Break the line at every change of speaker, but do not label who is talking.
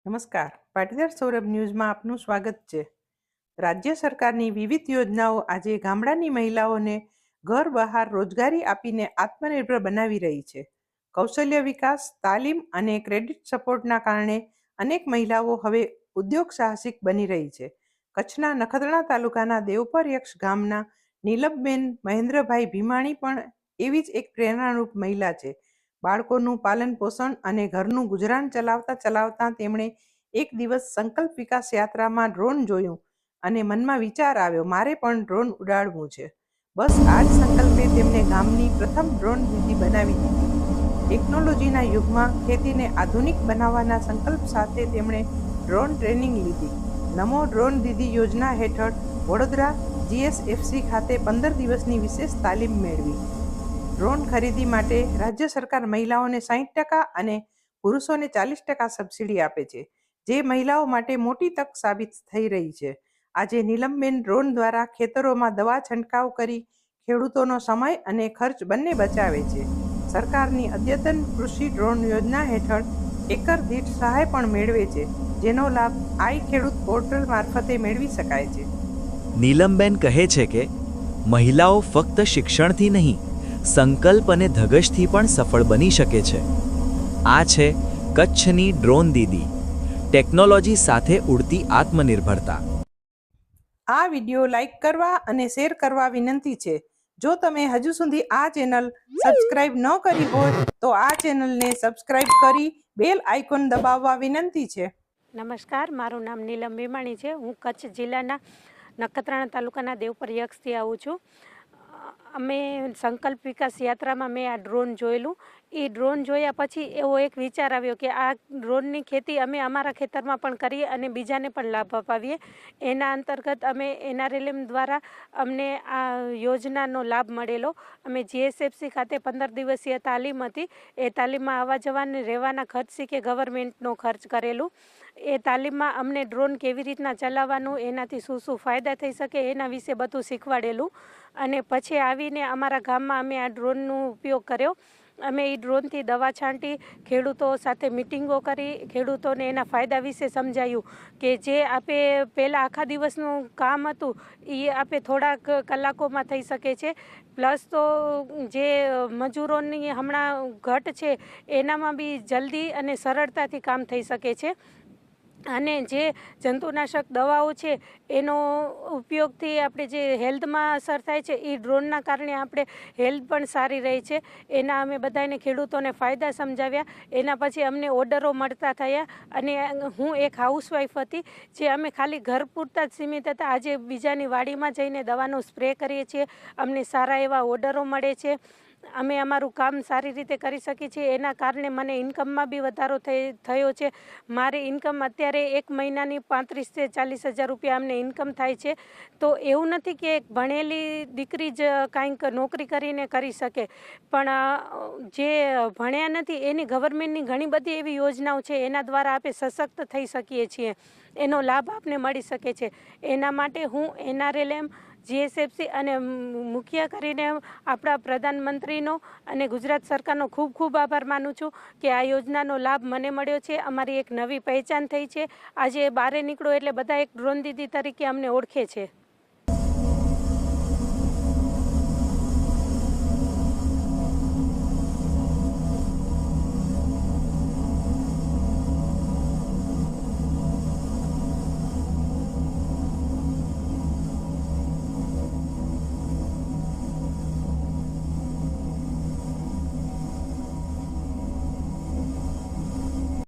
નમસ્કાર, પાટીદાર સૌરભ ન્યૂઝમાં આપનું સ્વાગત છે. રાજ્ય સરકારની વિવિધ યોજનાઓ આજે ગામડાની મહિલાઓને ઘર બહાર રોજગારી આપીને આત્મનિર્ભર બનાવી રહી છે. કૌશલ્ય વિકાસ, તાલીમ અને ક્રેડિટ સપોર્ટના કારણે અનેક મહિલાઓ હવે ઉદ્યોગ સાહસિક બની રહી છે. કચ્છના નખત્રાણા તાલુકાના દેવપર યક્ષ ગામના નીલમબેન મહેન્દ્રભાઈ ભીમાણી પણ એવી જ એક પ્રેરણારૂપ મહિલા છે. બાળકોનું પાલન પોષણ અને ઘરનું ગુજરાન ચલાવતા તેમણે એક દિવસ સંકલ્પ વિકાસ યાત્રામાં ડ્રોન જોયું અને મનમાં વિચાર આવ્યો, મારે પણ ડ્રોન ઉડાડવું છે. બસ આ જ સંકલ્પે તેમને ગામની પ્રથમ ડ્રોન દીદી બનાવી દીધી. ટેકનોલોજીના યુગમાં ખેતીને આધુનિક બનાવવાના સંકલ્પ સાથે તેમણે ડ્રોન ટ્રેનિંગ લીધી. નમો ડ્રોન દીદી યોજના હેઠળ વડોદરા GSFC ખાતે 15 દિવસની વિશેષ તાલીમ મેળવી. ડ્રોન ખરીદી માટે રાજ્ય સરકાર મહિલાઓને 60% અને પુરુષોને 40% સબસિડી આપે છે, જે મહિલાઓ માટે મોટી તક સાબિત થઈ રહી છે. આજે નીલમબેન ડ્રોન દ્વારા ખેતરોમાં દવા છંટકાવ કરી ખેડૂતોનો સમય અને ખર્ચ બંને બચાવે છે. સરકારની અદ્યતન કૃષિ ડ્રોન યોજના હેઠળ એકર દીઠ સહાય પણ મેળવે છે, જેનો લાભ આઈ ખેડૂત પોર્ટલ મારફતે મેળવી શકાય છે.
નીલમબેન કહે છે કે મહિલાઓ ફક્ત શિક્ષણથી નહીં, સંકલ્પ અને ધગશથી પણ સફળ બની શકે છે. આ છે કચ્છની ડ્રોન દીદી, ટેકનોલોજી સાથે ઉડતી આત્મનિર્ભરતા.
આ વિડીયો લાઈક કરવા અને શેર કરવા વિનંતી છે. જો તમે હજુ સુધી આ ચેનલ સબસ્ક્રાઇબ ન કરી હોય તો આ ચેનલને સબસ્ક્રાઇબ કરી બેલ આઇકોન દબાવવા વિનંતી છે.
નમસ્કાર, મારું નામ નીલમ ભીમાણી છે. હું કચ્છ જિલ્લાના નખત્રાણા તાલુકાના દેવપર યક્ષથી આવું છું. અમે સંકલ્પ વિકાસ યાત્રામાં મેં આ ડ્રોન જોયેલું. એ ડ્રોન જોયા પછી એવો એક વિચાર આવ્યો કે આ ડ્રોનની ખેતી અમે અમારા ખેતરમાં પણ કરીએ અને બીજાને પણ લાભ અપાવીએ. એના અંતર્ગત અમે NRLM દ્વારા અમને આ યોજનાનો લાભ મળેલો. અમે GSFC ખાતે 15 દિવસીય તાલીમ હતી. એ તાલીમમાં આવવા જવાને રહેવાના ખર્ચ શીખે ગવર્મેન્ટનો ખર્ચ કરેલું. એ તાલીમમાં અમને ડ્રોન કેવી રીતના ચલાવવાનું, એનાથી શું શું ફાયદા થઈ શકે એના વિશે બધું શીખવાડેલું. અને પછી આવીને અમારા ગામમાં અમે આ ડ્રોનનો ઉપયોગ કર્યો. અમે એ ડ્રોનથી દવા છાંટી, ખેડૂતો સાથે મિટિંગો કરી, ખેડૂતોને એના ફાયદા વિશે સમજાયું કે જે આપે પહેલાં આખા દિવસનું કામ હતું એ આપે થોડાક કલાકોમાં થઈ શકે છે. પ્લસ તો જે મજૂરોની હમણાં ઘટ છે એનામાં બી જલ્દી અને સરળતાથી કામ થઈ શકે છે. અને જે જંતુનાશક દવાઓ છે એનો ઉપયોગથી આપણે જે હેલ્થમાં અસર થાય છે એ ડ્રોનના કારણે આપણે હેલ્થ પણ સારી રહે છે. એના અમે બધાને ખેડૂતોને ફાયદા સમજાવ્યા. એના પછી અમને ઓર્ડરો મળતા થયા અને હું એક હાઉસવાઈફ હતી જે અમે ખાલી ઘર પૂરતા જ સીમિત હતા. આજે બીજાની વાડીમાં જઈને દવાનો સ્પ્રે કરીએ છીએ. અમને સારા એવા ઓર્ડરો મળે છે. અમે અમારું કામ સારી રીતે કરી શકીએ છીએ. એના કારણે મને ઇન્કમમાં બી વધારો થયો છે. મારી ઇન્કમ અત્યારે એક મહિનાની 35,000 થી 40,000 રૂપિયા અમને ઇન્કમ થાય છે. તો એવું નથી કે એક ભણેલી દીકરી જ કાંઈક નોકરી કરીને કરી શકે, પણ જે ભણ્યા નથી એની ગવર્મેન્ટની ઘણી બધી એવી યોજનાઓ છે એના દ્વારા આપણે સશક્ત થઈ શકીએ છીએ. એનો લાભ આપને મળી શકે છે. એના માટે હું NRLM, GSFC અને મુખ્ય કરીને આપણા પ્રધાનમંત્રીનો અને ગુજરાત સરકારનો ખૂબ ખૂબ આભાર માનું છું કે આ યોજનાનો લાભ મને મળ્યો છે. અમારી એક નવી પહેચાન થઈ છે. આજે બહાર નીકળો એટલે બધા એક ડ્રોન દીદી તરીકે અમને ઓળખે છે.